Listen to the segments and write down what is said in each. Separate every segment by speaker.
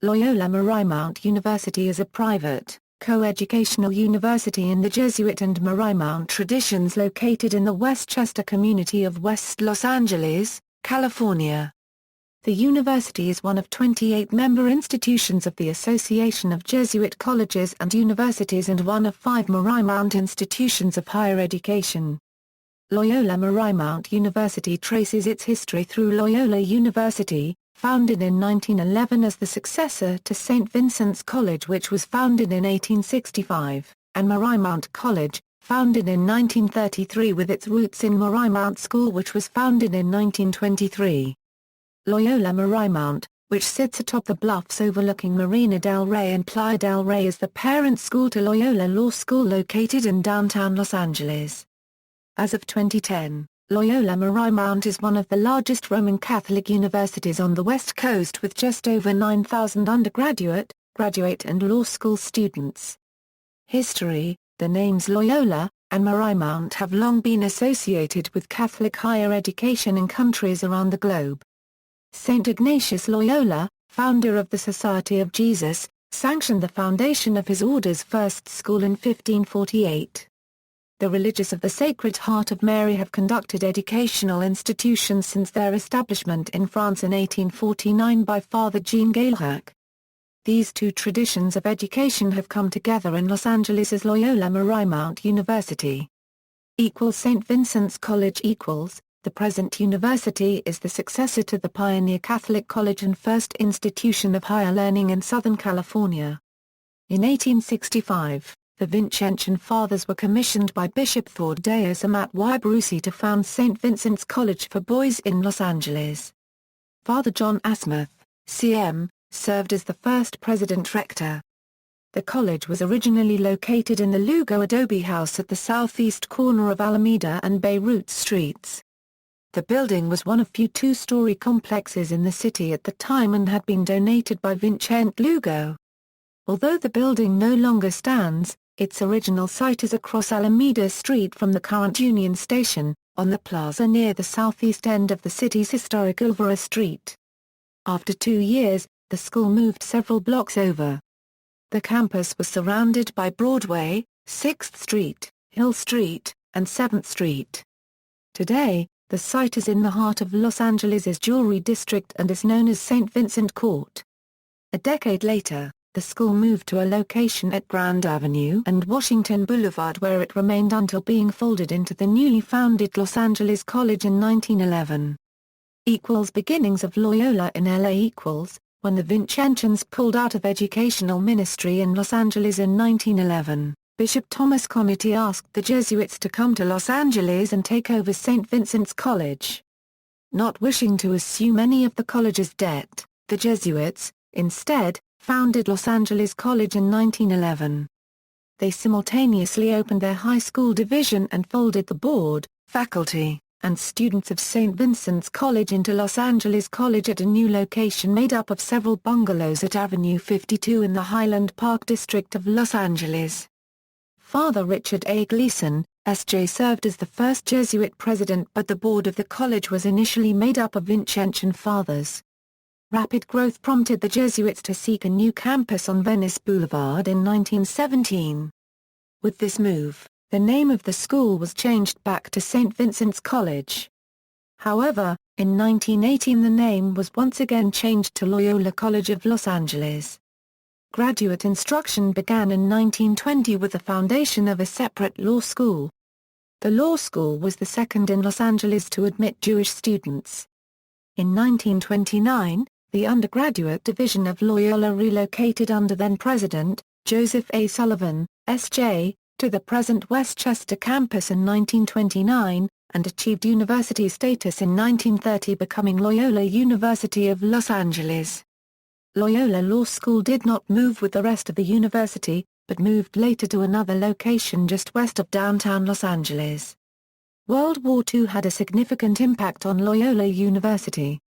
Speaker 1: Loyola Marymount University is a private, co-educational university in the Jesuit and Marymount traditions located in the Westchester community of West Los Angeles, California. The university is one of 28 member institutions of the Association of Jesuit Colleges and Universities and one of 5 Marymount institutions of higher education. Loyola Marymount University traces its history through Loyola University, founded in 1911 as the successor to St. Vincent's College, which was founded in 1865, and Marymount College, founded in 1933 with its roots in Marymount School, which was founded in 1923. Loyola Marymount, which sits atop the bluffs overlooking Marina del Rey and Playa del Rey, is the parent school to Loyola Law School located in downtown Los Angeles. As of 2010, Loyola Marymount is one of the largest Roman Catholic universities on the West Coast with just over 9,000 undergraduate, graduate and law school students. History: the names Loyola and Marymount have long been associated with Catholic higher education in countries around the globe. St. Ignatius Loyola, founder of the Society of Jesus, sanctioned the foundation of his order's first school in 1548. The Religious of the Sacred Heart of Mary have conducted educational institutions since their establishment in France in 1849 by Father Jean Gailhac. These two traditions of education have come together in Los Angeles as Loyola Marymount University. St. Vincent's College. The present university is the successor to the Pioneer Catholic College and first institution of higher learning in Southern California. In 1865, the Vincentian Fathers were commissioned by Bishop Thaddeus Amat Y. Brucey to found St. Vincent's College for Boys in Los Angeles. Father John Asmuth, C.M., served as the first president-rector. The college was originally located in the Lugo Adobe House at the southeast corner of Alameda and Beirut Streets. The building was one of few two-story complexes in the city at the time and had been donated by Vincent Lugo. Although the building no longer stands, its original site is across Alameda Street from the current Union Station, on the plaza near the southeast end of the city's historic Ulvera Street. After 2 years, the school moved several blocks over. The campus was surrounded by Broadway, 6th Street, Hill Street, and 7th Street. Today, the site is in the heart of Los Angeles' Jewelry District and is known as St. Vincent Court. A decade later, the school moved to a location at Grand Avenue and Washington Boulevard, where it remained until being folded into the newly founded Los Angeles College in 1911. Beginnings of Loyola in LA. When the Vincentians pulled out of educational ministry in Los Angeles in 1911, Bishop Thomas Connetti asked the Jesuits to come to Los Angeles and take over St. Vincent's College. Not wishing to assume any of the college's debt, the Jesuits, instead, founded Los Angeles College in 1911. They simultaneously opened their high school division and folded the board, faculty, and students of St. Vincent's College into Los Angeles College at a new location made up of several bungalows at Avenue 52 in the Highland Park district of Los Angeles. Father Richard A. Gleason, S.J. served as the first Jesuit president, but the board of the college was initially made up of Vincentian fathers. Rapid growth prompted the Jesuits to seek a new campus on Venice Boulevard in 1917. With this move, the name of the school was changed back to St. Vincent's College. However, in 1918 the name was once again changed to Loyola College of Los Angeles. Graduate instruction began in 1920 with the foundation of a separate law school. The law school was the second in Los Angeles to admit Jewish students. In 1929, the undergraduate division of Loyola relocated under then-President, Joseph A. Sullivan, S.J., to the present Westchester campus in 1929, and achieved university status in 1930, becoming Loyola University of Los Angeles. Loyola Law School did not move with the rest of the university, but moved later to another location just west of downtown Los Angeles. World War II had a significant impact on Loyola University.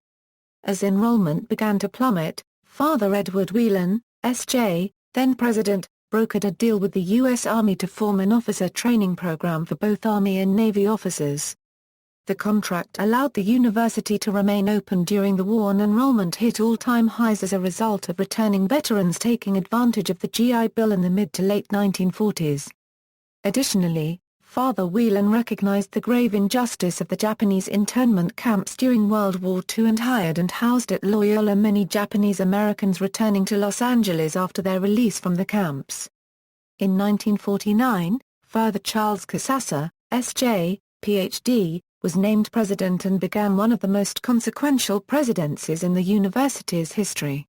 Speaker 1: As enrollment began to plummet, Father Edward Whelan, S.J., then president, brokered a deal with the U.S. Army to form an officer training program for both Army and Navy officers. The contract allowed the university to remain open during the war, and enrollment hit all-time highs as a result of returning veterans taking advantage of the GI Bill in the mid to late 1940s. Additionally, Father Whelan recognized the grave injustice of the Japanese internment camps during World War II and hired and housed at Loyola many Japanese Americans returning to Los Angeles after their release from the camps. In 1949, Father Charles Successor, S.J., Ph.D., was named president and began one of the most consequential presidencies in the university's history.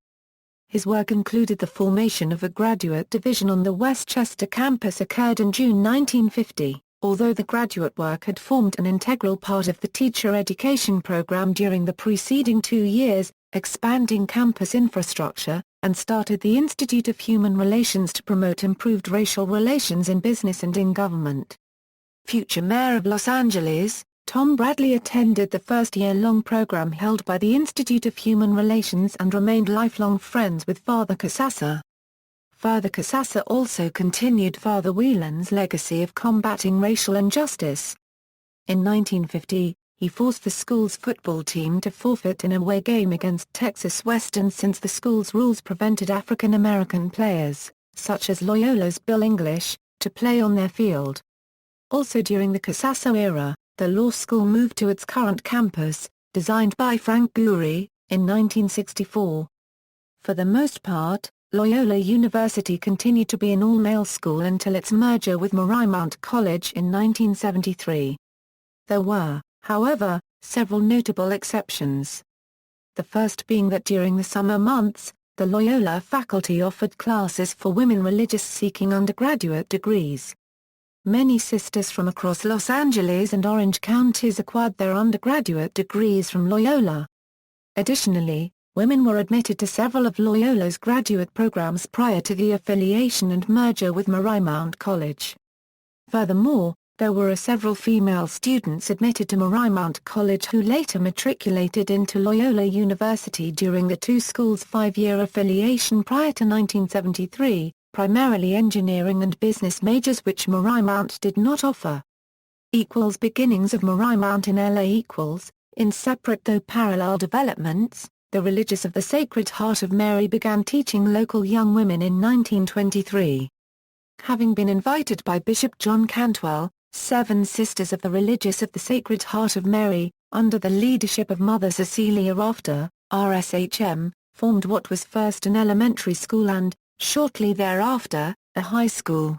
Speaker 1: His work included the formation of a graduate division on the Westchester campus occurred in June 1950, although the graduate work had formed an integral part of the teacher education program during the preceding 2 years, expanding campus infrastructure, and started the Institute of Human Relations to promote improved racial relations in business and in government. Future Mayor of Los Angeles, Tom Bradley attended the first year-long program held by the Institute of Human Relations and remained lifelong friends with Father Successor. Father Successor also continued Father Whelan's legacy of combating racial injustice. In 1950, he forced the school's football team to forfeit an away game against Texas Western since the school's rules prevented African American players, such as Loyola's Bill English, to play on their field. Also during the Successor era, the law school moved to its current campus, designed by Frank Gehry, in 1964. For the most part, Loyola University continued to be an all-male school until its merger with Marymount College in 1973. There were, however, several notable exceptions. The first being that during the summer months, the Loyola faculty offered classes for women religious seeking undergraduate degrees. Many sisters from across Los Angeles and Orange counties acquired their undergraduate degrees from Loyola. Additionally, women were admitted to several of Loyola's graduate programs prior to the affiliation and merger with Marymount College. Furthermore, there were several female students admitted to Marymount College who later matriculated into Loyola University during the two schools' 5-year affiliation prior to 1973. Primarily engineering and business majors which Marymount did not offer. Beginnings of Marymount in LA. In separate though parallel developments, the Religious of the Sacred Heart of Mary began teaching local young women in 1923. Having been invited by Bishop John Cantwell, 7 Sisters of the Religious of the Sacred Heart of Mary, under the leadership of Mother Cecilia Rafter, RSHM, formed what was first an elementary school and, shortly thereafter, a high school.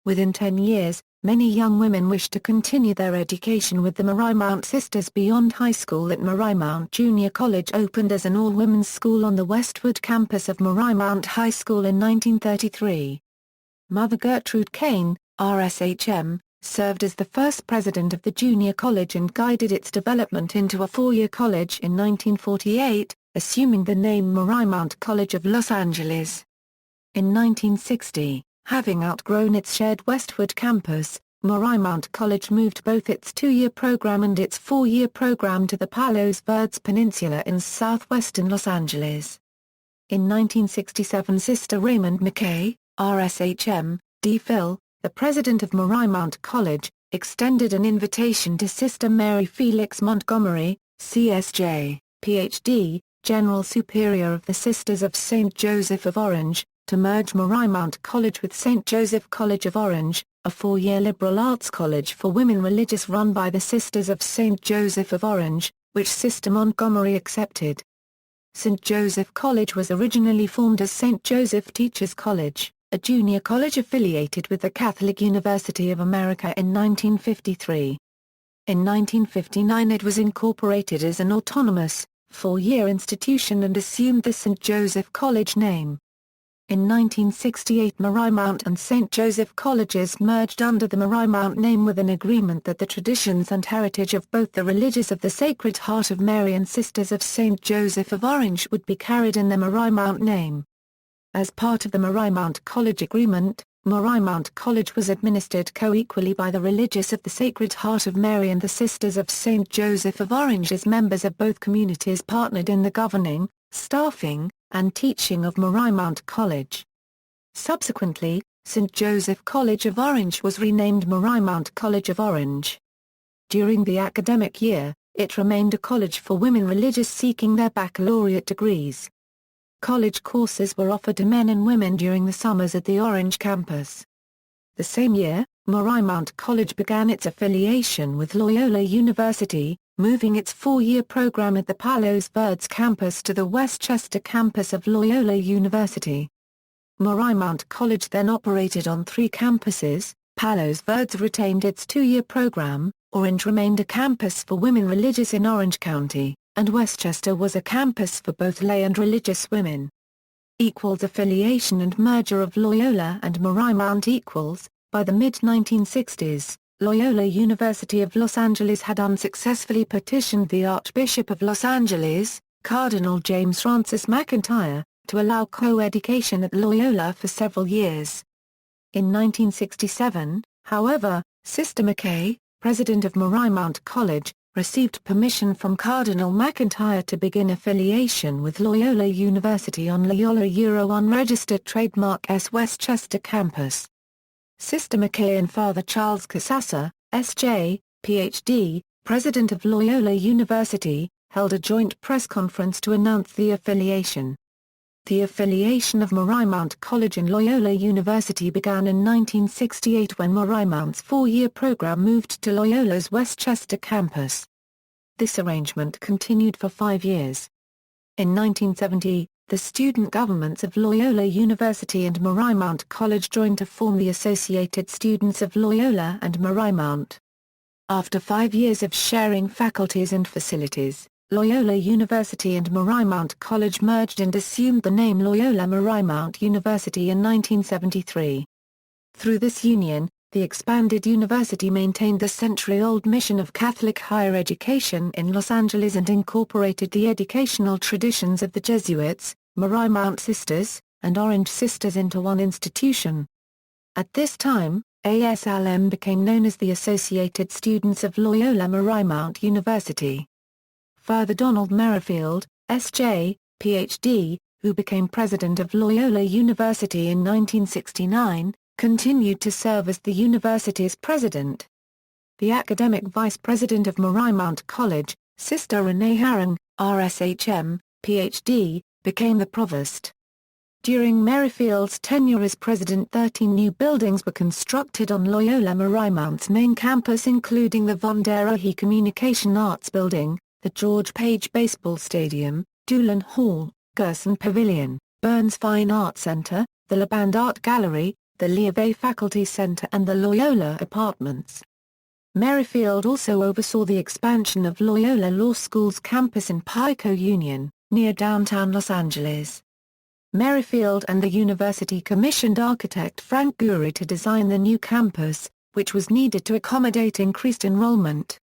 Speaker 1: Within 10 years, many young women wished to continue their education with the Marymount Sisters beyond high school at Marymount Junior College opened as an all-women's school on the Westwood campus of Marymount High School in 1933. Mother Gertrude Kane, RSHM, served as the first president of the junior college and guided its development into a 4-year college in 1948, assuming the name Marymount College of Los Angeles. In 1960, having outgrown its shared Westwood campus, Marymount College moved both its 2-year program and its 4-year program to the Palos Verdes Peninsula in southwestern Los Angeles. In 1967, Sister Raymond McKay, RSHM, D.Phil, the president of Marymount College, extended an invitation to Sister Mary Felix Montgomery, CSJ, Ph.D., General Superior of the Sisters of St. Joseph of Orange, to merge Marymount College with St. Joseph College of Orange, a 4-year liberal arts college for women religious run by the Sisters of St. Joseph of Orange, which Sister Montgomery accepted. St. Joseph College was originally formed as St. Joseph Teachers College, a junior college affiliated with the Catholic University of America in 1953. In 1959 it was incorporated as an autonomous, 4-year institution and assumed the St. Joseph College name. In 1968 Marymount and St. Joseph Colleges merged under the Marymount name with an agreement that the traditions and heritage of both the Religious of the Sacred Heart of Mary and Sisters of St. Joseph of Orange would be carried in the Marymount name. As part of the Marymount College agreement, Marymount College was administered co-equally by the Religious of the Sacred Heart of Mary and the Sisters of St. Joseph of Orange as members of both communities partnered in the governing, staffing, and teaching of Marymount College. Subsequently, St. Joseph College of Orange was renamed Marymount College of Orange. During the academic year, it remained a college for women religious seeking their baccalaureate degrees. College courses were offered to men and women during the summers at the Orange campus. The same year, Marymount College began its affiliation with Loyola University, moving its four-year program at the Palos Verdes campus to the Westchester campus of Loyola University. Marymount College then operated on three campuses. Palos Verdes retained its two-year program, Orange remained a campus for women religious in Orange County, and Westchester was a campus for both lay and religious women. Affiliation and merger of Loyola and Marymount. By the mid-1960s, Loyola University of Los Angeles had unsuccessfully petitioned the Archbishop of Los Angeles, Cardinal James Francis McIntyre, to allow co-education at Loyola for several years. In 1967, however, Sister McKay, president of Marymount College, received permission from Cardinal McIntyre to begin affiliation with Loyola University on Loyola unregistered trademark S Westchester campus. Sister McKay and Father Charles Successor, S.J., Ph.D., president of Loyola University, held a joint press conference to announce the affiliation. The affiliation of Marymount College and Loyola University began in 1968 when Marymount's four-year program moved to Loyola's Westchester campus. This arrangement continued for 5 years. In 1970, the student governments of Loyola University and Marymount College joined to form the Associated Students of Loyola and Marymount. After 5 years of sharing faculties and facilities, Loyola University and Marymount College merged and assumed the name Loyola Marymount University in 1973. Through this union, the expanded university maintained the century-old mission of Catholic higher education in Los Angeles and incorporated the educational traditions of the Jesuits, Marymount Sisters, and Orange Sisters into one institution. At this time, ASLM became known as the Associated Students of Loyola Marymount University. Further, Donald Merrifield, S.J., Ph.D., who became president of Loyola University in 1969, continued to serve as the university's president. The academic vice president of Marymount College, Sister Renee Harring, RSHM, Ph.D., became the provost. During Merrifield's tenure as president, 13 new buildings were constructed on Loyola Marymount's main campus, including the Von der Ohe Communication Arts Building, the George Page Baseball Stadium, Doolan Hall, Gerson Pavilion, Burns Fine Arts Center, the LeBand Art Gallery, the Liave Faculty Center and the Loyola Apartments. Merrifield also oversaw the expansion of Loyola Law School's campus in Pico Union, near downtown Los Angeles. Merrifield and the university commissioned architect Frank Gehry to design the new campus, which was needed to accommodate increased enrollment.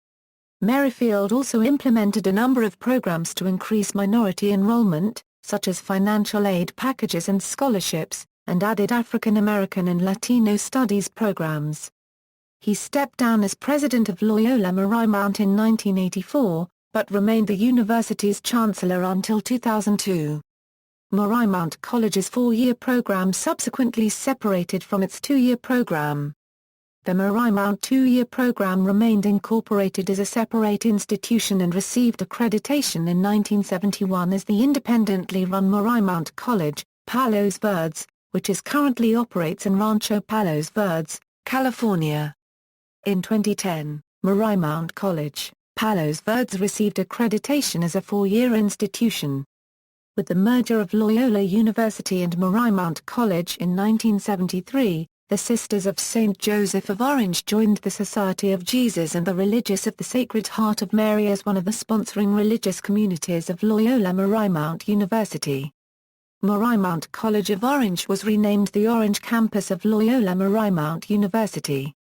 Speaker 1: Merrifield also implemented a number of programs to increase minority enrollment, such as financial aid packages and scholarships, and added African American and Latino studies programs. He stepped down as president of Loyola Marymount in 1984, but remained the university's chancellor until 2002. Marymount College's four-year program subsequently separated from its two-year program. The Marymount two-year program remained incorporated as a separate institution and received accreditation in 1971 as the independently run Marymount College, Palos Verdes, which currently operates in Rancho Palos Verdes, California. In 2010, Marymount College, Palos Verdes received accreditation as a four-year institution. With the merger of Loyola University and Marymount College in 1973, the Sisters of St. Joseph of Orange joined the Society of Jesus and the Religious of the Sacred Heart of Mary as one of the sponsoring religious communities of Loyola Marymount University. Marymount College of Orange was renamed the Orange Campus of Loyola Marymount University.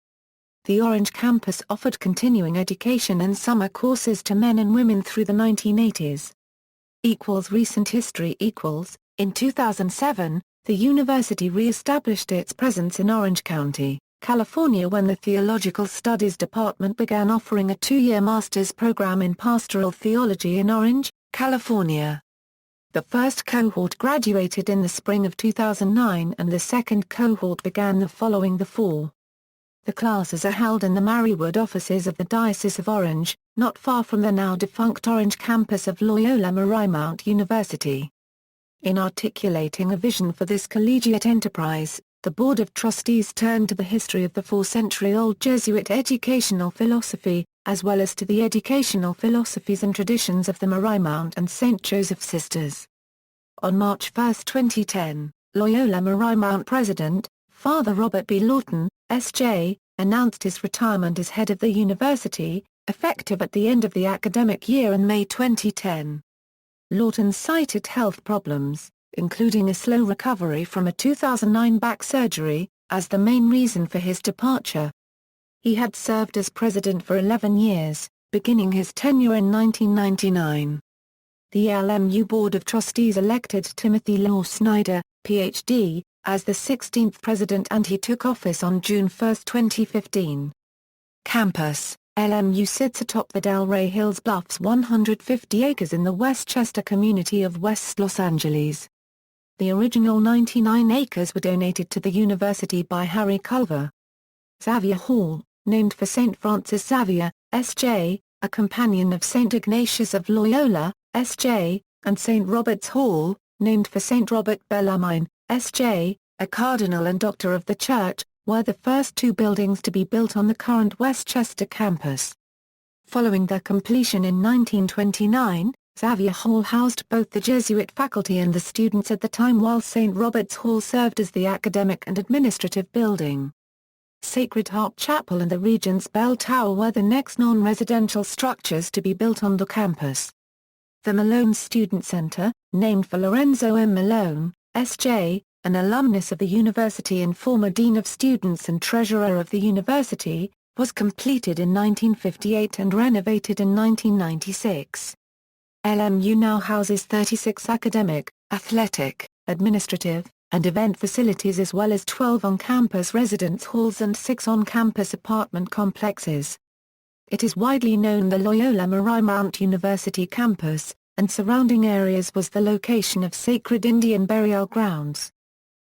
Speaker 1: The Orange Campus offered continuing education and summer courses to men and women through the 1980s. Recent history. In 2007, the university re-established its presence in Orange County, California when the Theological Studies Department began offering a two-year master's program in pastoral theology in Orange, California. The first cohort graduated in the spring of 2009 and the second cohort began the following the fall. The classes are held in the Marywood offices of the Diocese of Orange, not far from the now-defunct Orange campus of Loyola Marymount University. In articulating a vision for this collegiate enterprise, the Board of Trustees turned to the history of the 4-century-old Jesuit educational philosophy, as well as to the educational philosophies and traditions of the Marymount and St. Joseph Sisters. On March 1, 2010, Loyola Marymount President, Father Robert B. Lawton, S.J., announced his retirement as head of the university, effective at the end of the academic year in May 2010. Lawton cited health problems, including a slow recovery from a 2009 back surgery, as the main reason for his departure. He had served as president for 11 years, beginning his tenure in 1999. The LMU Board of Trustees elected Timothy Law Snyder, Ph.D., as the 16th president, and he took office on June 1, 2015. Campus: LMU sits atop the Delray Hills Bluffs, 150 acres in the Westchester community of West Los Angeles. The original 99 acres were donated to the university by Harry Culver. Xavier Hall, named for St. Francis Xavier, S.J., a companion of St. Ignatius of Loyola, S.J., and St. Robert's Hall, named for St. Robert Bellarmine, S.J., a cardinal and doctor of the Church, were the first two buildings to be built on the current Westchester campus. Following their completion in 1929, Xavier Hall housed both the Jesuit faculty and the students at the time, while St. Robert's Hall served as the academic and administrative building. Sacred Heart Chapel and the Regent's Bell Tower were the next non-residential structures to be built on the campus. The Malone Student Center, named for Lorenzo M. Malone, S.J., an alumnus of the university and former dean of students and treasurer of the university, was completed in 1958 and renovated in 1996. LMU now houses 36 academic, athletic, administrative, and event facilities, as well as 12 on-campus residence halls and 6 on-campus apartment complexes. It is widely known the Loyola Marymount University campus and surrounding areas was the location of sacred Indian burial grounds.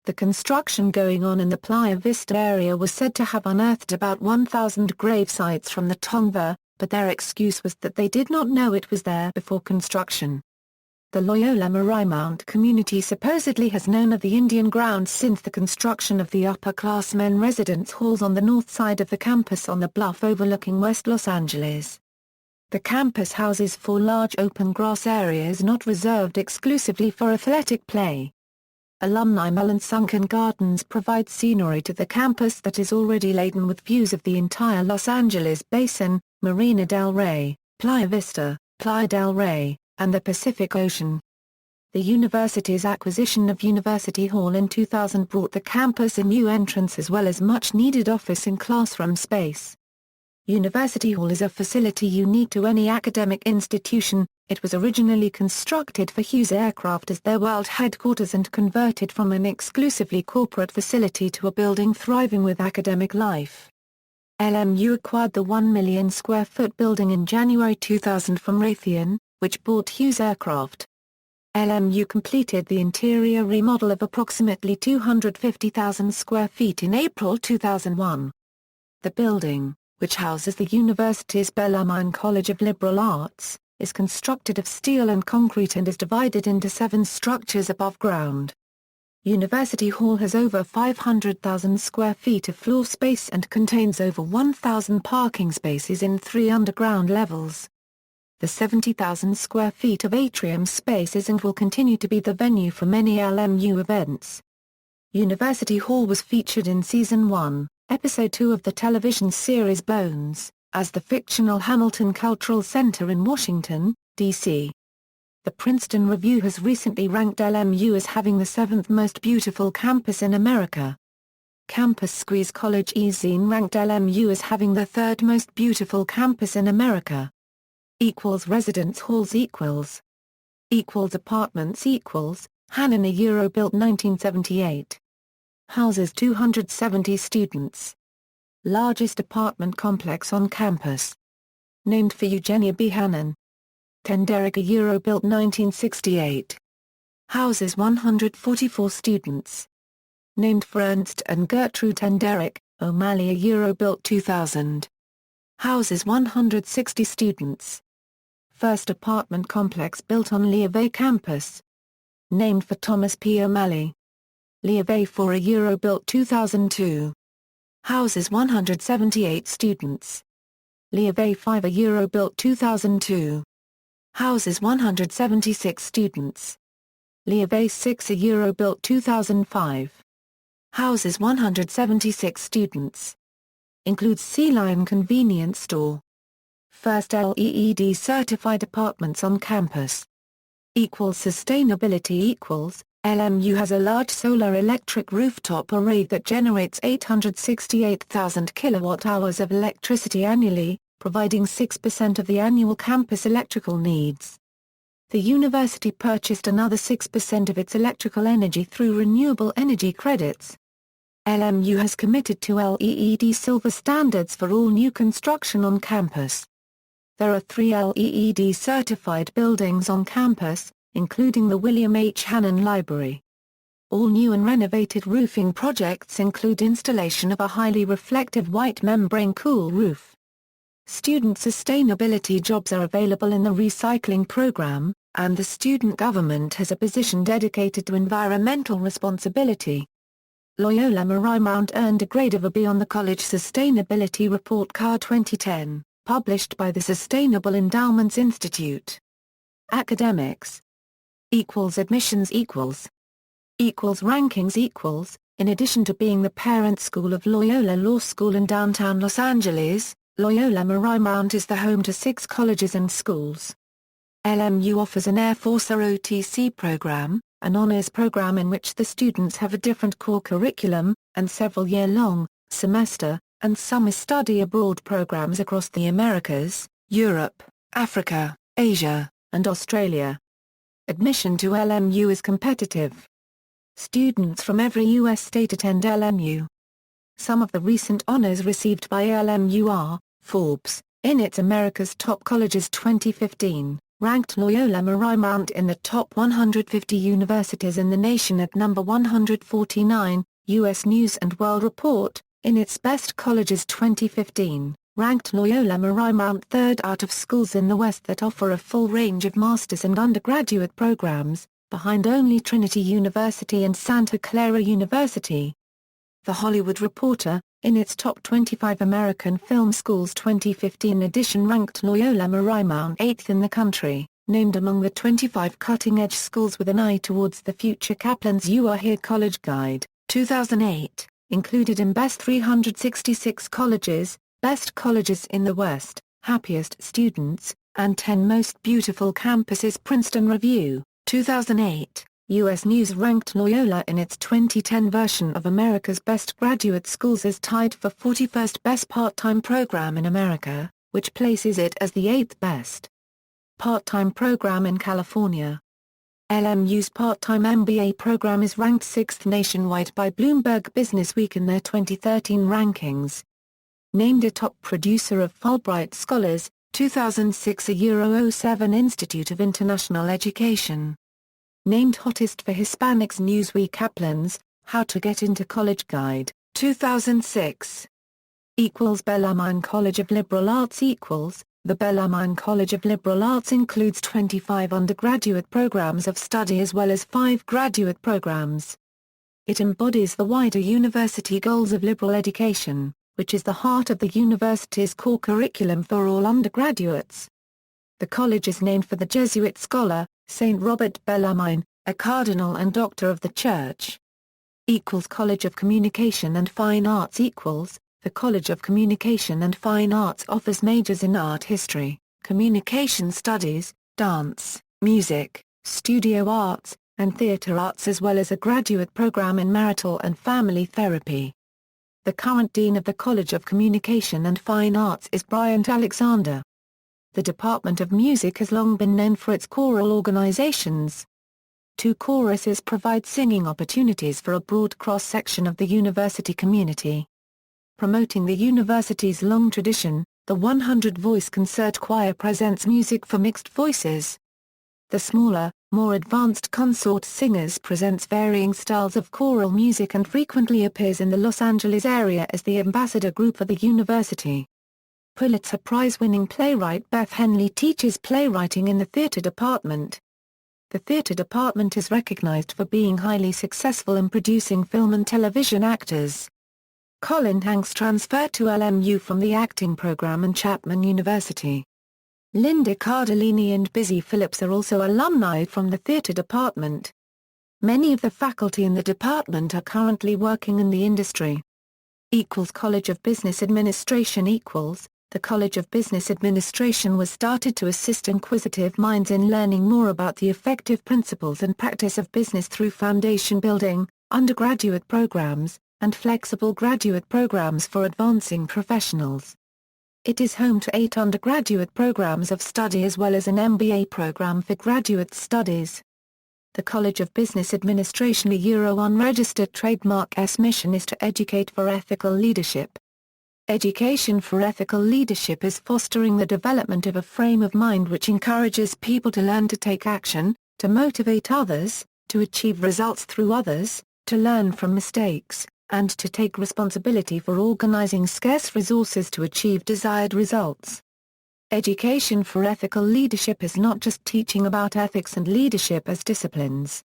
Speaker 1: The construction going on in the Playa Vista area was said to have unearthed about 1,000 grave sites from the Tongva, but their excuse was that they did not know it was there before construction. The Loyola Marymount community supposedly has known of the Indian grounds since the construction of the upperclassmen residence halls on the north side of the campus on the bluff overlooking West Los Angeles. The campus houses 4 large open grass areas not reserved exclusively for athletic play. Alumni Malone sunken gardens provide scenery to the campus that is already laden with views of the entire Los Angeles basin, Marina del Rey, Playa Vista, Playa del Rey, and the Pacific Ocean. The university's acquisition of University Hall in 2000 brought the campus a new entrance as well as much-needed office and classroom space. University Hall is a facility unique to any academic institution. It was originally constructed for Hughes Aircraft as their world headquarters and converted from an exclusively corporate facility to a building thriving with academic life. LMU acquired the 1 million square foot building in January 2000 from Raytheon, which bought Hughes Aircraft. LMU completed the interior remodel of approximately 250,000 square feet in April 2001. The building, which houses the university's Bellarmine College of Liberal Arts, is constructed of steel and concrete and is divided into 7 structures above ground. University Hall has over 500,000 square feet of floor space and contains over 1,000 parking spaces in 3 underground levels. The 70,000 square feet of atrium space is and will continue to be the venue for many LMU events. University Hall was featured in Season 1, Episode 2 of the television series Bones, as the fictional Hamilton Cultural Center in Washington, D.C. The Princeton Review has recently ranked LMU as having the 7th most beautiful campus in America. Campus Squeeze College e-zine ranked LMU as having the 3rd most beautiful campus in America. Residence halls apartments Hannon built 1978. Houses 270 students. Largest apartment complex on campus. Named for Eugenia B. Hannon. Tenderic built 1968. Houses 144 students. Named for Ernst and Gertrude Tenderic, O'Malley, a Euro-built 2000. Houses 160 students. First apartment complex built on Liouville campus. Named for Thomas P. O'Malley. Liouville 4, a Euro-built 2002. Houses 178 students. Liouville 5, a Euro-built 2002. Houses 176 students. Liouville 6, a Euro-built 2005. Houses 176 students. Includes Sea Lion convenience store. First LEED certified apartments on campus. Sustainability LMU has a large solar electric rooftop array that generates 868,000 kilowatt-hours of electricity annually, providing 6% of the annual campus electrical needs. The university purchased another 6% of its electrical energy through renewable energy credits. LMU has committed to LEED Silver standards for all new construction on campus. There are 3 LEED certified buildings on campus, including the William H. Hannon Library. All new and renovated roofing projects include installation of a highly reflective white membrane cool roof. Student sustainability jobs are available in the recycling program, and the student government has a position dedicated to environmental responsibility. Loyola Marymount earned a grade of a B on the College Sustainability Report Card 2010, published by the Sustainable Endowments Institute. Academics. Admissions rankings. In addition to being the parent school of Loyola Law School in downtown Los Angeles, Loyola Marymount is the home to 6 colleges and schools. LMU offers an Air Force ROTC program, an honors program in which the students have a different core curriculum, and several year-long, semester, and summer study abroad programs across the Americas, Europe, Africa, Asia, and Australia. Admission to LMU is competitive. Students from every U.S. state attend LMU. Some of the recent honors received by LMU are: Forbes, in its America's Top Colleges 2015, ranked Loyola Marymount in the top 150 universities in the nation at number 149, U.S. News & World Report, in its Best Colleges 2015, ranked Loyola Marymount third out of schools in the West that offer a full range of master's and undergraduate programs, behind only Trinity University and Santa Clara University. The Hollywood Reporter, in its Top 25 American Film Schools 2015 edition, ranked Loyola Marymount 8th in the country, named among the 25 cutting-edge schools with an eye towards the future. Kaplan's You Are Here College Guide, 2008, included in Best 366 Colleges, Best Colleges in the West, Happiest Students, and 10 Most Beautiful Campuses. Princeton Review, 2008, U.S. News ranked Loyola in its 2010 version of America's Best Graduate Schools as tied for 41st best part-time program in America, which places it as the 8th best part-time program in California. LMU's part-time MBA program is ranked 6th nationwide by Bloomberg Businessweek in their 2013 rankings. Named a top producer of Fulbright Scholars, 2006, a Euro 07 Institute of International Education. Named hottest for Hispanics. Newsweek. Kaplan's How to Get Into College Guide, 2006. Bellarmine College of Liberal Arts. The Bellarmine College of Liberal Arts includes 25 undergraduate programs of study as well as 5 graduate programs. It embodies the wider university goals of liberal education, which is the heart of the university's core curriculum for all undergraduates. The college is named for the Jesuit scholar, Saint Robert Bellarmine, a cardinal and doctor of the Church. College of Communication and Fine Arts. The College of Communication and Fine Arts offers majors in art history, communication studies, dance, music, studio arts, and theater arts, as well as a graduate program in marital and family therapy. The current dean of the College of Communication and Fine Arts is Bryant Alexander. The Department of Music has long been known for its choral organizations. 2 choruses provide singing opportunities for a broad cross-section of the university community. Promoting the university's long tradition, the 100-voice concert choir presents music for mixed voices. The smaller, more advanced consort singers presents varying styles of choral music and frequently appears in the Los Angeles area as the ambassador group of the university. Pulitzer Prize-winning playwright Beth Henley teaches playwriting in the theater department. The theater department is recognized for being highly successful in producing film and television actors. Colin Hanks transferred to LMU from the acting program and Chapman University. Linda Cardellini and Busy Phillips are also alumni from the theater department. Many of the faculty in the department are currently working in the industry. College of Business Administration The College of Business Administration was started to assist inquisitive minds in learning more about the effective principles and practice of business through foundation building, undergraduate programs, and flexible graduate programs for advancing professionals. It is home to 8 undergraduate programs of study as well as an MBA program for graduate studies. The College of Business Administration unregistered trademark's mission is to educate for ethical leadership. Education for ethical leadership is fostering the development of a frame of mind which encourages people to learn to take action, to motivate others, to achieve results through others, to learn from mistakes, and to take responsibility for organizing scarce resources to achieve desired results. Education for ethical leadership is not just teaching about ethics and leadership as disciplines.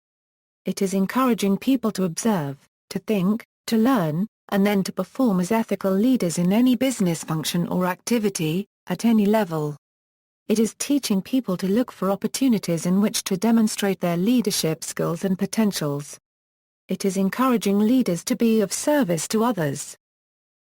Speaker 1: It is encouraging people to observe, to think, to learn, and then to perform as ethical leaders in any business function or activity, at any level. It is teaching people to look for opportunities in which to demonstrate their leadership skills and potentials. It is encouraging leaders to be of service to others.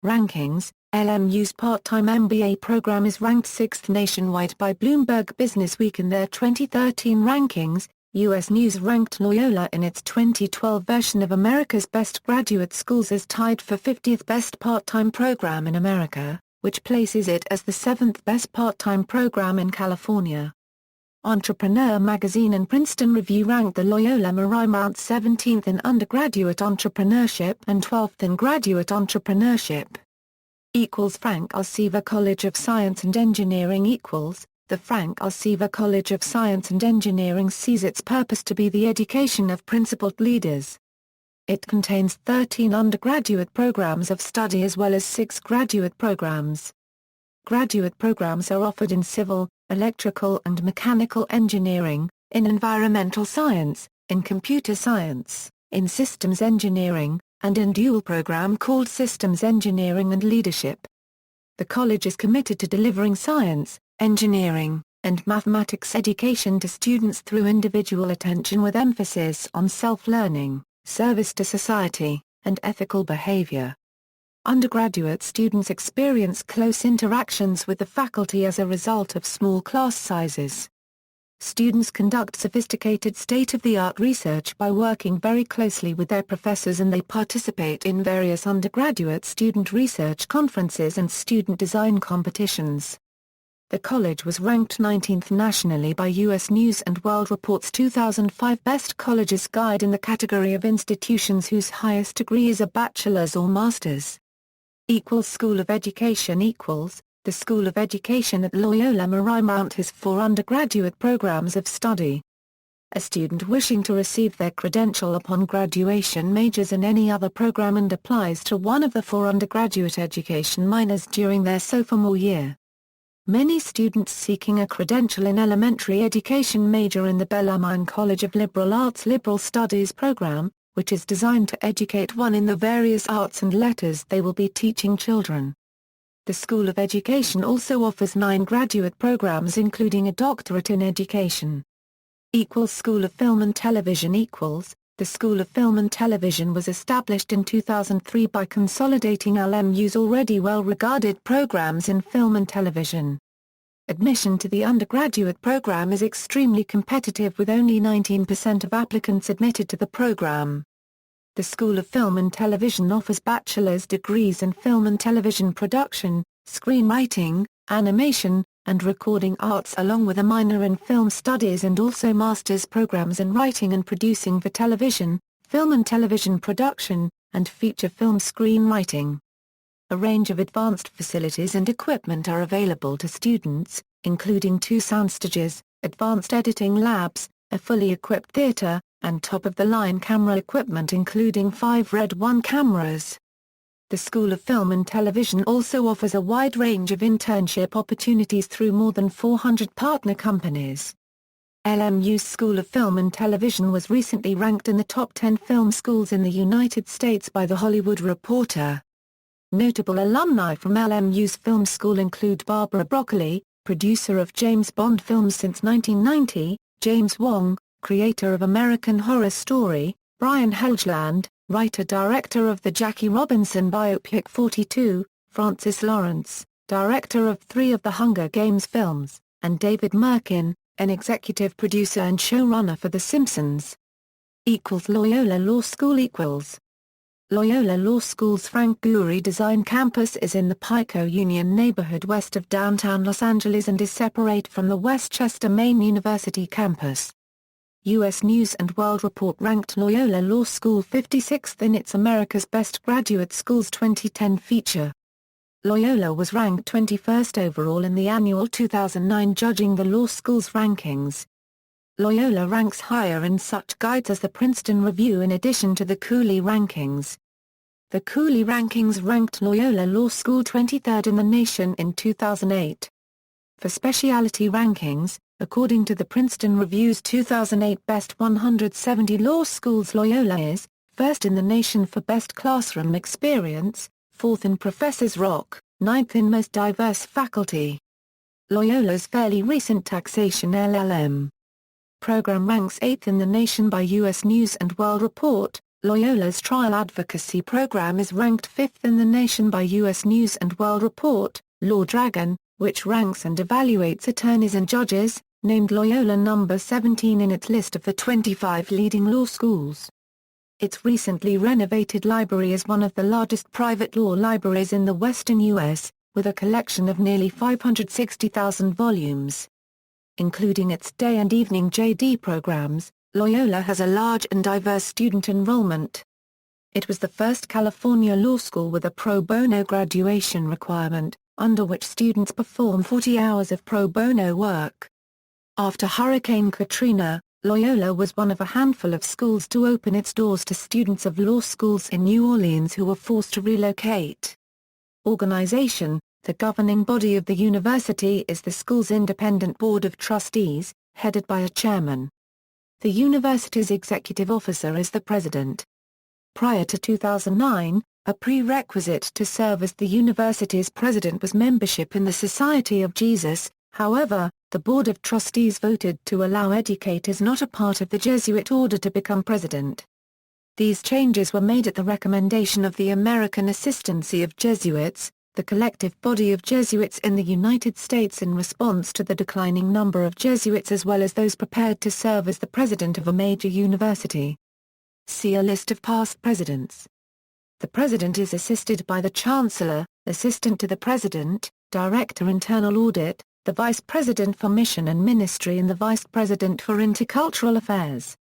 Speaker 1: Rankings: LMU's part-time MBA program is ranked 6th nationwide by Bloomberg Businessweek in their 2013 rankings. U.S. News ranked Loyola in its 2012 version of America's Best Graduate Schools as tied for 50th best part-time program in America, which places it as the 7th best part-time program in California. Entrepreneur Magazine and Princeton Review ranked the Loyola Marymount 17th in undergraduate entrepreneurship and 12th in graduate entrepreneurship. Frank R. Seaver College of Science and Engineering The Frank R. Seaver College of Science and Engineering sees its purpose to be the education of principled leaders. It contains 13 undergraduate programs of study as well as 6 graduate programs. Graduate programs are offered in civil, electrical and mechanical engineering, in environmental science, in computer science, in systems engineering, and in dual program called Systems Engineering and Leadership. The college is committed to delivering science, engineering, and mathematics education to students through individual attention with emphasis on self-learning, service to society, and ethical behavior. Undergraduate students experience close interactions with the faculty as a result of small class sizes. Students conduct sophisticated state-of-the-art research by working very closely with their professors, and they participate in various undergraduate student research conferences and student design competitions. The college was ranked 19th nationally by U.S. News & World Report's 2005 Best Colleges Guide in the category of institutions whose highest degree is a bachelor's or master's. School of Education The School of Education at Loyola Marymount has 4 undergraduate programs of study. A student wishing to receive their credential upon graduation majors in any other program and applies to one of the 4 undergraduate education minors during their sophomore year. Many students seeking a credential in elementary education major in the Marymount College of Liberal Arts Liberal Studies program, which is designed to educate one in the various arts and letters they will be teaching children. The School of Education also offers 9 graduate programs including a doctorate in education. School of Film and Television The School of Film and Television was established in 2003 by consolidating LMU's already well-regarded programs in film and television. Admission to the undergraduate program is extremely competitive with only 19% of applicants admitted to the program. The School of Film and Television offers bachelor's degrees in film and television production, screenwriting, animation, and recording arts along with a minor in film studies, and also master's programs in writing and producing for television, film and television production, and feature film screenwriting. A range of advanced facilities and equipment are available to students, including 2 sound stages, advanced editing labs, a fully equipped theater, and top-of-the-line camera equipment including 5 Red 1 cameras. The School of Film and Television also offers a wide range of internship opportunities through more than 400 partner companies. LMU's School of Film and Television was recently ranked in the top 10 film schools in the United States by The Hollywood Reporter. Notable alumni from LMU's film school include Barbara Broccoli, producer of James Bond films since 1990, James Wong, creator of American Horror Story, Brian Helgeland, writer-director of the Jackie Robinson biopic 42, Francis Lawrence, director of 3 of the Hunger Games films, and David Merkin, an executive producer and showrunner for The Simpsons. Loyola Law School Loyola Law School's Frank Gehry Design Campus is in the Pico Union neighborhood west of downtown Los Angeles and is separate from the Westchester Main University campus. U.S. News & World Report ranked Loyola Law School 56th in its America's Best Graduate Schools 2010 feature. Loyola was ranked 21st overall in the annual 2009 Judging the Law School's rankings. Loyola ranks higher in such guides as the Princeton Review in addition to the Cooley rankings. The Cooley rankings ranked Loyola Law School 23rd in the nation in 2008. For specialty rankings, according to the Princeton Review's 2008 Best 170 Law Schools, Loyola is first in the nation for best classroom experience, 4th in Professors Rock, 9th in most diverse faculty. Loyola's fairly recent taxation LLM program ranks 8th in the nation by U.S. News & World Report. Loyola's trial advocacy program is ranked 5th in the nation by U.S. News & World Report. Law Dragon, which ranks and evaluates attorneys and judges, named Loyola number 17 in its list of the 25 leading law schools. Its recently renovated library is one of the largest private law libraries in the western U.S., with a collection of nearly 560,000 volumes. Including its day and evening JD programs, Loyola has a large and diverse student enrollment. It was the first California law school with a pro bono graduation requirement, under which students perform 40 hours of pro bono work. After Hurricane Katrina, Loyola was one of a handful of schools to open its doors to students of law schools in New Orleans who were forced to relocate. Organization: the governing body of the university is the school's independent board of trustees, headed by a chairman. The university's executive officer is the president. Prior to 2009, a prerequisite to serve as the university's president was membership in the Society of Jesus. However, the Board of Trustees voted to allow educators not a part of the Jesuit order to become president. These changes were made at the recommendation of the American Assistancy of Jesuits, the collective body of Jesuits in the United States, in response to the declining number of Jesuits as well as those prepared to serve as the president of a major university. See a list of past presidents. The president is assisted by the chancellor, assistant to the president, director internal audit, the Vice President for Mission and Ministry and the Vice President for Intercultural Affairs.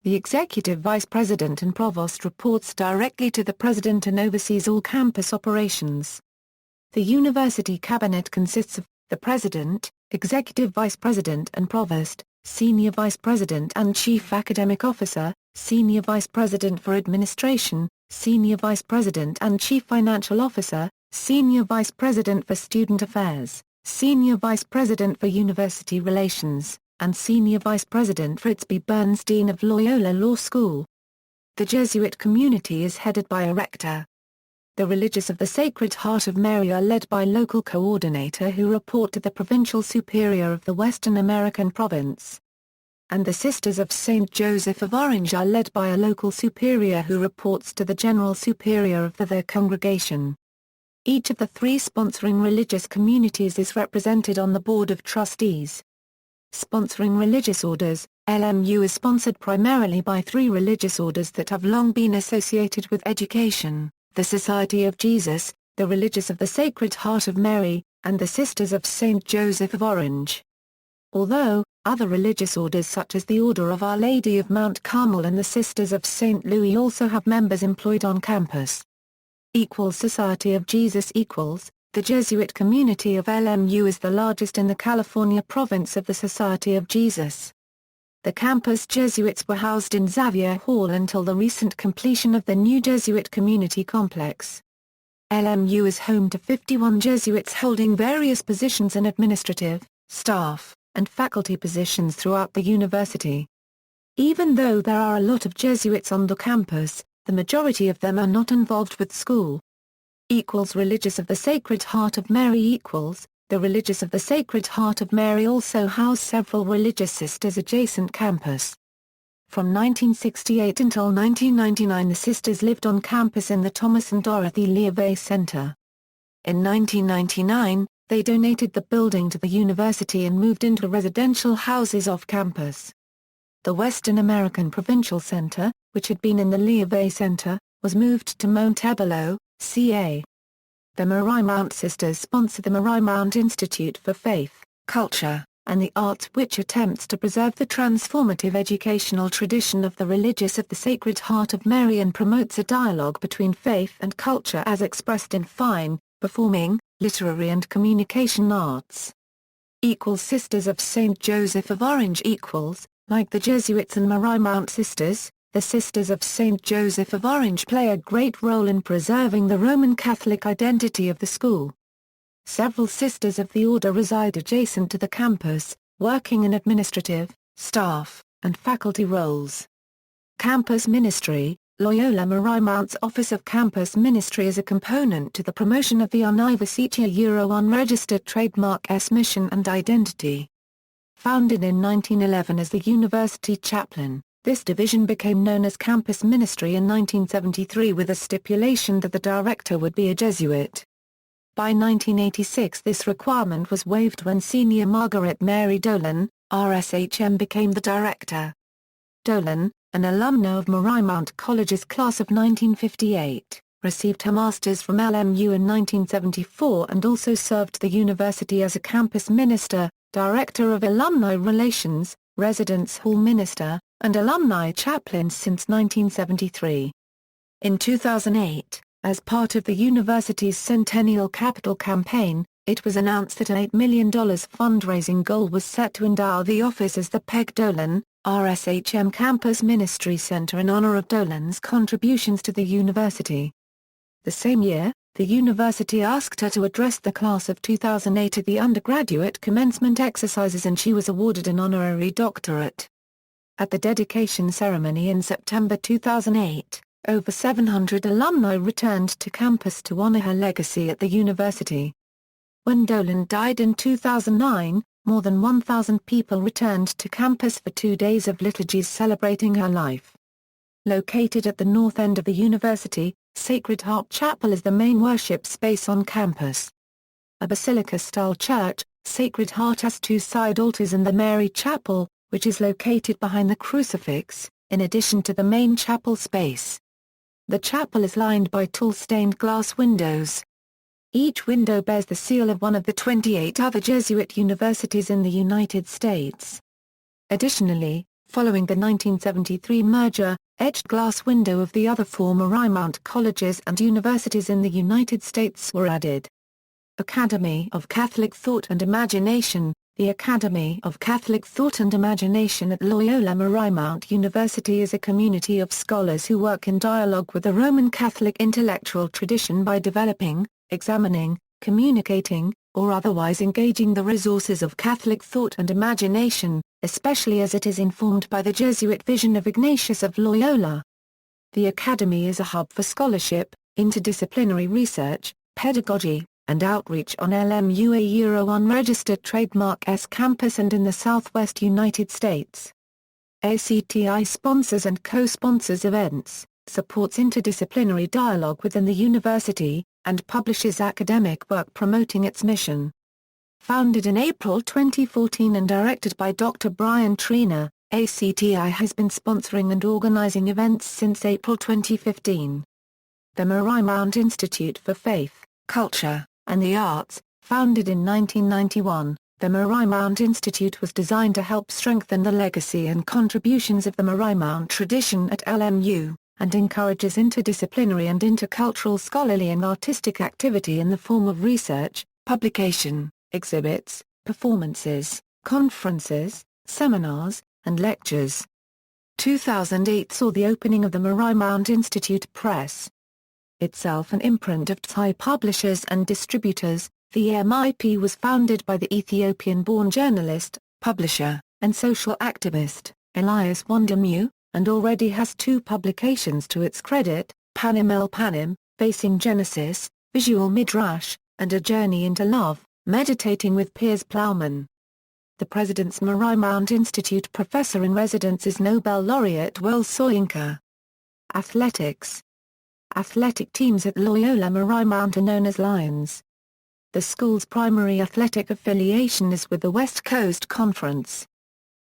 Speaker 1: The Executive Vice President and Provost reports directly to the President and oversees all campus operations. The University Cabinet consists of the President, Executive Vice President and Provost, Senior Vice President and Chief Academic Officer, Senior Vice President for Administration, Senior Vice President and Chief Financial Officer, Senior Vice President for Student Affairs, Senior Vice President for University Relations, and Senior Vice President Fritz B. Bernstein of Loyola Law School. The Jesuit community is headed by a rector. The Religious of the Sacred Heart of Mary are led by local coordinator who report to the Provincial Superior of the Western American Province. And the Sisters of St. Joseph of Orange are led by a local superior who reports to the General Superior of their congregation. Each of the 3 sponsoring religious communities is represented on the Board of Trustees. Sponsoring religious orders: LMU is sponsored primarily by 3 religious orders that have long been associated with education: the Society of Jesus, the Religious of the Sacred Heart of Mary, and the Sisters of St. Joseph of Orange. Although, other religious orders such as the Order of Our Lady of Mount Carmel and the Sisters of St. Louis also have members employed on campus. Society of Jesus The Jesuit community of LMU is the largest in the California province of the Society of Jesus. The campus Jesuits were housed in Xavier Hall until the recent completion of the new Jesuit Community complex. LMU is home to 51 Jesuits holding various positions in administrative, staff, and faculty positions throughout the university. Even though there are a lot of Jesuits on the campus, the majority of them are not involved with school. Religious of the Sacred Heart of Mary. The Religious of the Sacred Heart of Mary also house several religious sisters adjacent campus. From 1968 until 1999 the sisters lived on campus in the Thomas and Dorothy Leavay Center. In 1999, they donated the building to the university and moved into residential houses off campus. The Western American Provincial Center, which had been in the Leavay Center, was moved to Montebello, CA. The Marymount Sisters sponsor the Marymount Institute for Faith, Culture, and the Arts, which attempts to preserve the transformative educational tradition of the Religious of the Sacred Heart of Mary and promotes a dialogue between faith and culture as expressed in fine, performing, literary and communication arts. Sisters of St. Joseph of Orange. Like the Jesuits and Marymount Sisters, the Sisters of St. Joseph of Orange play a great role in preserving the Roman Catholic identity of the school. Several Sisters of the Order reside adjacent to the campus, working in administrative, staff, and faculty roles. Campus Ministry. Loyola Marymount's Office of Campus Ministry is a component to the promotion of the University Unregistered Trademark's mission and identity. Founded in 1911 as the University Chaplain, this division became known as Campus Ministry in 1973 with a stipulation that the director would be a Jesuit. By 1986 this requirement was waived when Senior Margaret Mary Dolan, RSHM, became the director. Dolan, an alumna of Marymount College's class of 1958, received her master's from LMU in 1974 and also served the university as a campus minister, director of alumni relations, residence hall minister, and alumni chaplain since 1973. In 2008, as part of the university's Centennial Capital Campaign, it was announced that an $8 million fundraising goal was set to endow the office as the Peg Dolan, RSHM Campus Ministry Center in honor of Dolan's contributions to the university. The same year, the university asked her to address the class of 2008 at the undergraduate commencement exercises and she was awarded an honorary doctorate. At the dedication ceremony in September 2008, over 700 alumni returned to campus to honor her legacy at the university. When Dolan died in 2009, more than 1,000 people returned to campus for 2 days of liturgies celebrating her life. Located at the north end of the university, Sacred Heart Chapel is the main worship space on campus. A basilica-style church, Sacred Heart has 2 side altars and the Mary Chapel, which is located behind the crucifix, in addition to the main chapel space. The chapel is lined by tall stained glass windows. Each window bears the seal of one of the 28 other Jesuit universities in the United States. Additionally, following the 1973 merger, etched glass window of the other 4 Marymount colleges and universities in the United States were added. Academy of Catholic Thought and Imagination. The Academy of Catholic Thought and Imagination at Loyola Marymount University is a community of scholars who work in dialogue with the Roman Catholic intellectual tradition by developing, examining, communicating, or otherwise engaging the resources of Catholic thought and imagination, especially as it is informed by the Jesuit vision of Ignatius of Loyola. The Academy is a hub for scholarship, interdisciplinary research, pedagogy, and outreach on LMU unregistered trademark's campus and in the Southwest United States. ACTI sponsors and co-sponsors events, supports interdisciplinary dialogue within the university, and publishes academic work promoting its mission. Founded in April 2014 and directed by Dr. Brian Trina, ACTI has been sponsoring and organizing events since April 2015. The Marymount Institute for Faith, Culture, and the Arts, founded in 1991, the Marymount Institute was designed to help strengthen the legacy and contributions of the Marymount tradition at LMU, and encourages interdisciplinary and intercultural scholarly and artistic activity in the form of research, publication, exhibits, performances, conferences, seminars, and lectures. 2008 saw the opening of the Marymount Institute Press. Itself an imprint of Thai publishers and distributors, the MIP was founded by the Ethiopian-born journalist, publisher, and social activist, Elias Wondermu, and already has 2 publications to its credit, Panim El Panim, Facing Genesis, Visual Midrash, and A Journey into Love, Meditating with Piers Plowman. The President's Marymount Institute Professor-in-Residence is Nobel laureate Will Soyinka. Athletics. Athletic teams at Loyola Marymount are known as Lions. The school's primary athletic affiliation is with the West Coast Conference.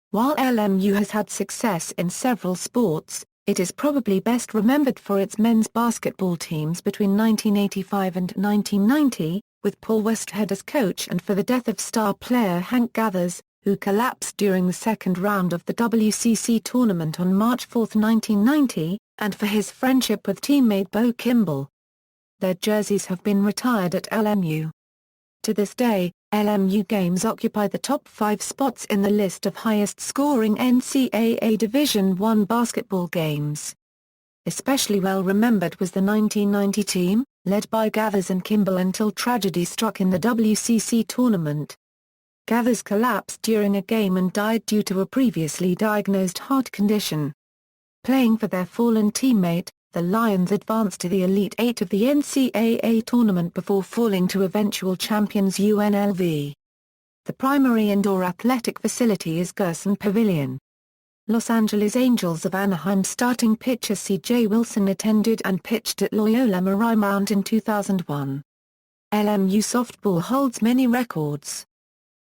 Speaker 1: While LMU has had success in several sports, it is probably best remembered for its men's basketball teams between 1985 and 1990, with Paul Westhead as coach, and for the death of star player Hank Gathers, who collapsed during the second round of the WCC tournament on March 4, 1990, and for his friendship with teammate Bo Kimble. Their jerseys have been retired at LMU. To this day, LMU games occupy the top 5 spots in the list of highest-scoring NCAA Division I basketball games. Especially well remembered was the 1990 team, led by Gathers and Kimble until tragedy struck in the WCC tournament. Gathers collapsed during a game and died due to a previously diagnosed heart condition. Playing for their fallen teammate, the Lions advanced to the Elite Eight of the NCAA tournament before falling to eventual champions UNLV. The primary indoor athletic facility is Gerson Pavilion. Los Angeles Angels of Anaheim starting pitcher C.J. Wilson attended and pitched at Loyola Marymount in 2001. LMU softball holds many records.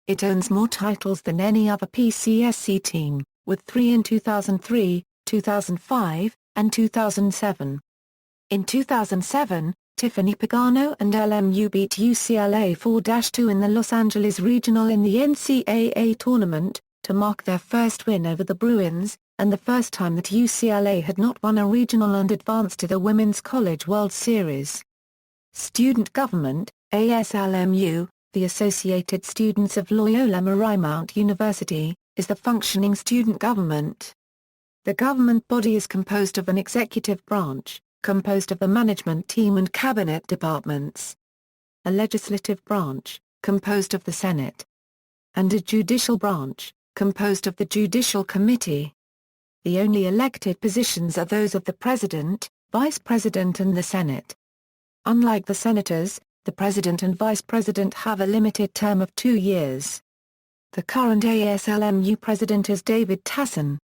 Speaker 1: It owns more titles than any other PCSC team, with 3 in 2003, 2005, and 2007. In 2007, Tiffany Pagano and LMU beat UCLA 4-2 in the Los Angeles Regional in the NCAA tournament, to mark their first win over the Bruins, and the first time that UCLA had not won a regional and advanced to the Women's College World Series. Student Government, ASLMU, the Associated Students of Loyola Marymount University, is the functioning student government. The government body is composed of an executive branch, composed of the management team and cabinet departments, a legislative branch, composed of the Senate, and a judicial branch, composed of the Judicial Committee. The only elected positions are those of the President, Vice President and the Senate. Unlike the Senators, the President and Vice President have a limited term of 2 years. The current ASLMU President is David Tassin.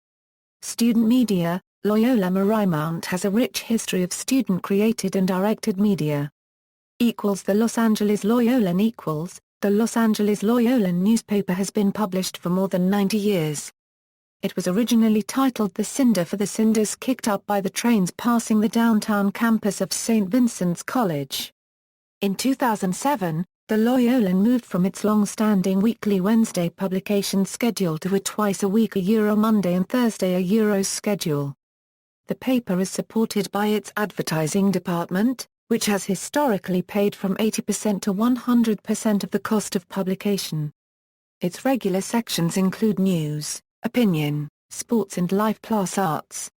Speaker 1: Student media, Loyola Marymount has a rich history of student-created and directed media. The Los Angeles Loyolan The Los Angeles Loyolan newspaper has been published for more than 90 years. It was originally titled The Cinder for the cinders kicked up by the trains passing the downtown campus of St. Vincent's College. In 2007, the Loyolan moved from its long-standing weekly Wednesday publication schedule to a twice-a-week Monday and Thursday schedule. The paper is supported by its advertising department, which has historically paid from 80% to 100% of the cost of publication. Its regular sections include news, opinion, sports and life plus arts.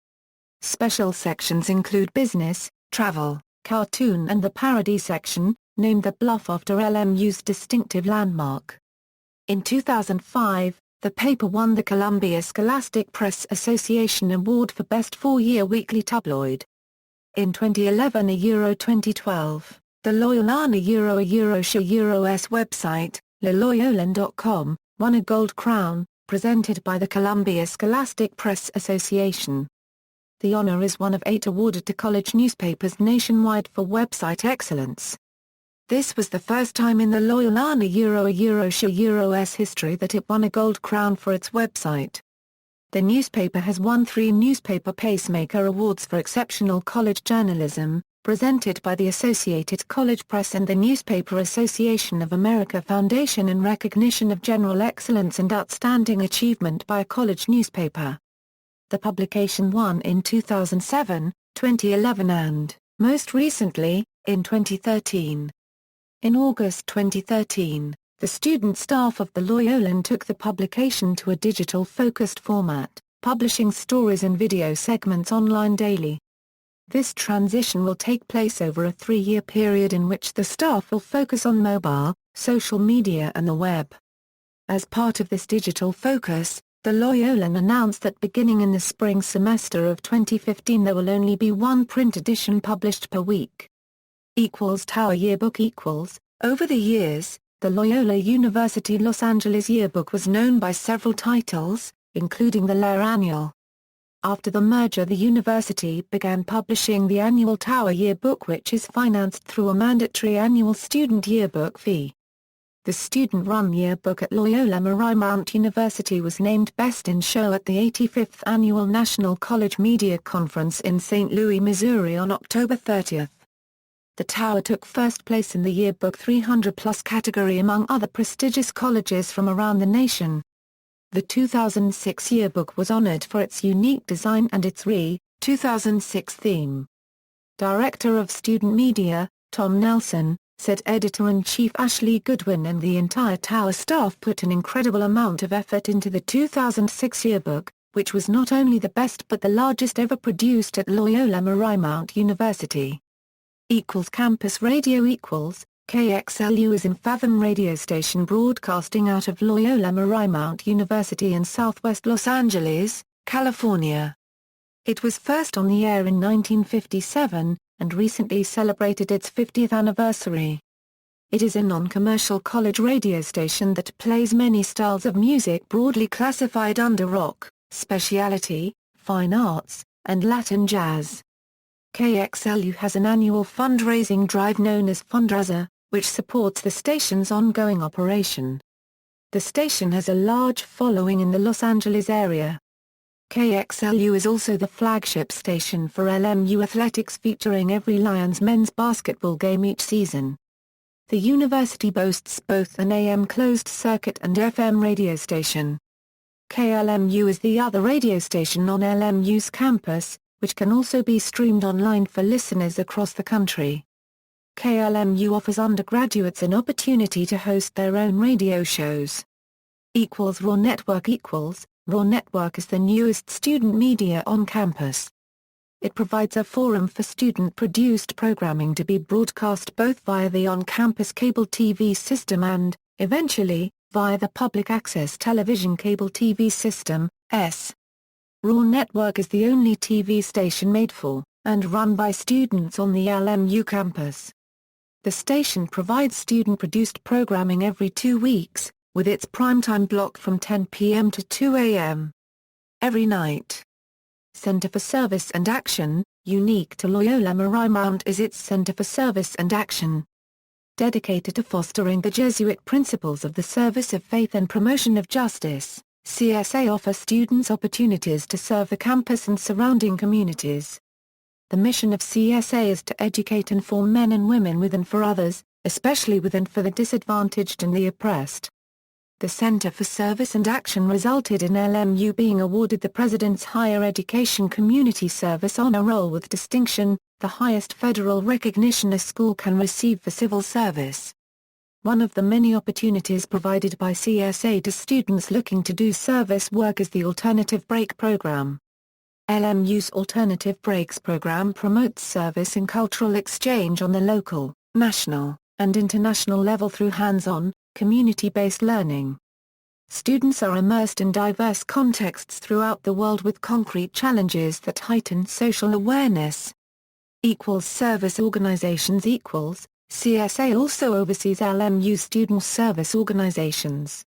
Speaker 1: Special sections include business, travel, cartoon and the parody section, named the Bluff after LMU's distinctive landmark. In 2005, the paper won the Columbia Scholastic Press Association Award for Best 4-Year Weekly Tabloid. In 2011–2012, the Loyolana Euros's website, loloyolan.com, won a Gold Crown, presented by the Columbia Scholastic Press Association. The honor is one of 8 awarded to college newspapers nationwide for website excellence. This was the first time in the Loyolana Euros's history that it won a Gold Crown for its website. The newspaper has won 3 Newspaper Pacemaker Awards for exceptional college journalism, presented by the Associated College Press and the Newspaper Association of America Foundation in recognition of general excellence and outstanding achievement by a college newspaper. The publication won in 2007, 2011 and, most recently, in 2013. In August 2013, The student staff of the Loyolan took the publication to a digital-focused format, publishing stories and video segments online daily. This transition will take place over a 3-year period in which the staff will focus on mobile, social media and the web. As part of this digital focus, the Loyolan announced that beginning in the spring semester of 2015 there will only be one print edition published per week. Tower Yearbook Over the years, the Loyola University Los Angeles Yearbook was known by several titles, including the Lair Annual. After the merger, the university began publishing the annual Tower Yearbook, which is financed through a mandatory annual student yearbook fee. The student-run yearbook at Loyola Marymount University was named Best in Show at the 85th Annual National College Media Conference in St. Louis, Missouri on October 30. The Tower took first place in the Yearbook 300+ category among other prestigious colleges from around the nation. The 2006 yearbook was honored for its unique design and its 2006 theme. Director of Student Media, Tom Nelson, said Editor-in-Chief Ashley Goodwin and the entire Tower staff put an incredible amount of effort into the 2006 yearbook, which was not only the best but the largest ever produced at Loyola Marymount University. Campus Radio KXLU is an FM radio station broadcasting out of Loyola Marymount University in southwest Los Angeles, California. It was first on the air in 1957, and recently celebrated its 50th anniversary. It is a non-commercial college radio station that plays many styles of music broadly classified under rock, specialty, fine arts, and Latin jazz. KXLU has an annual fundraising drive known as Fundraiser, which supports the station's ongoing operation. The station has a large following in the Los Angeles area. KXLU is also the flagship station for LMU athletics, featuring every Lions men's basketball game each season. The university boasts both an AM closed circuit and FM radio station. KLMU is the other radio station on LMU's campus, which can also be streamed online for listeners across the country. KLMU offers undergraduates an opportunity to host their own radio shows. Raw Network Raw Network is the newest student media on campus. It provides a forum for student-produced programming to be broadcast both via the on-campus cable TV system and, eventually, via the public access television cable TV system, Raw Network is the only TV station made for, and run by students on the LMU campus. The station provides student-produced programming every 2 weeks, with its primetime block from 10 p.m. to 2 a.m. every night. Center for Service and Action, unique to Loyola Marymount is its Center for Service and Action. Dedicated to fostering the Jesuit principles of the service of faith and promotion of justice, CSA offers students opportunities to serve the campus and surrounding communities. The mission of CSA is to educate and form men and women with and for others, especially with and for the disadvantaged and the oppressed. The Center for Service and Action resulted in LMU being awarded the President's Higher Education Community Service Honor Roll with distinction, the highest federal recognition a school can receive for civil service. One of the many opportunities provided by CSA to students looking to do service work is the Alternative Break Program. LMU's Alternative Breaks program promotes service and cultural exchange on the local, national, and international level through hands-on, community-based learning. Students are immersed in diverse contexts throughout the world with concrete challenges that heighten social awareness. Service organizations CSA also oversees LMU student service organizations.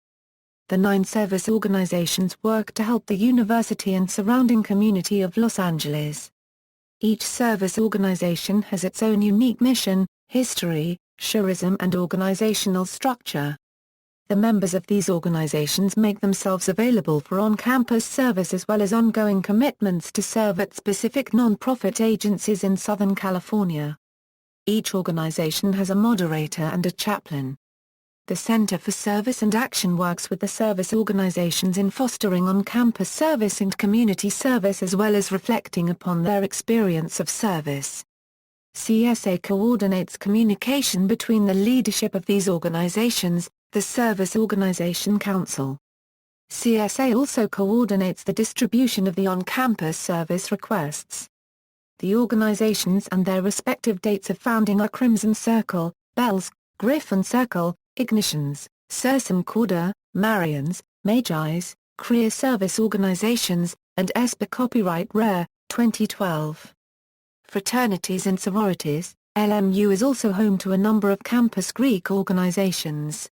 Speaker 1: The 9 service organizations work to help the university and surrounding community of Los Angeles. Each service organization has its own unique mission, history, charism and organizational structure. The members of these organizations make themselves available for on-campus service as well as ongoing commitments to serve at specific non-profit agencies in Southern California. Each organization has a moderator and a chaplain. The Center for Service and Action works with the service organizations in fostering on-campus service and community service as well as reflecting upon their experience of service. CSA coordinates communication between the leadership of these organizations, The Service Organization Council. CSA also coordinates the distribution of the on-campus service requests. The organizations and their respective dates of founding are Crimson Circle, Bells, Griffin Circle, Ignitions, Sursum Corda, Marians, Magis, Career Service Organizations, and ESPA. Copyright Rare, 2012. Fraternities and Sororities. LMU is also home to a number of campus Greek organizations.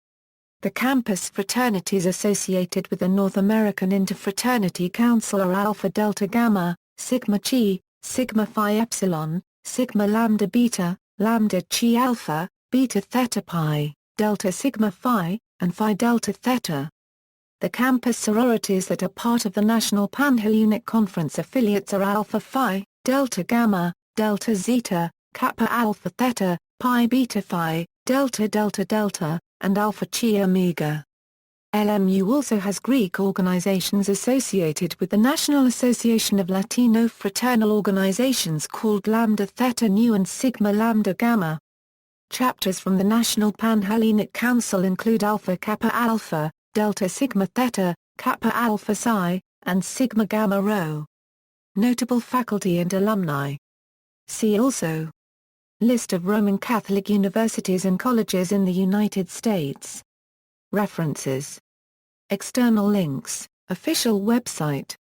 Speaker 1: The campus fraternities associated with the North American Interfraternity Council are Alpha Delta Gamma, Sigma Chi, Sigma Phi Epsilon, Sigma Lambda Beta, Lambda Chi Alpha, Beta Theta Pi, Delta Sigma Phi, and Phi Delta Theta. The campus sororities that are part of the National Panhellenic Conference affiliates are Alpha Phi, Delta Gamma, Delta Zeta, Kappa Alpha Theta, Pi Beta Phi, Delta Delta Delta, and Alpha Chi Omega. LMU also has Greek organizations associated with the National Association of Latino Fraternal Organizations called Lambda Theta Nu and Sigma Lambda Gamma. Chapters from the National Panhellenic Council include Alpha Kappa Alpha, Delta Sigma Theta, Kappa Alpha Psi, and Sigma Gamma Rho. Notable faculty and alumni. See also: List of Roman Catholic universities and colleges in the United States. References. External links, official website.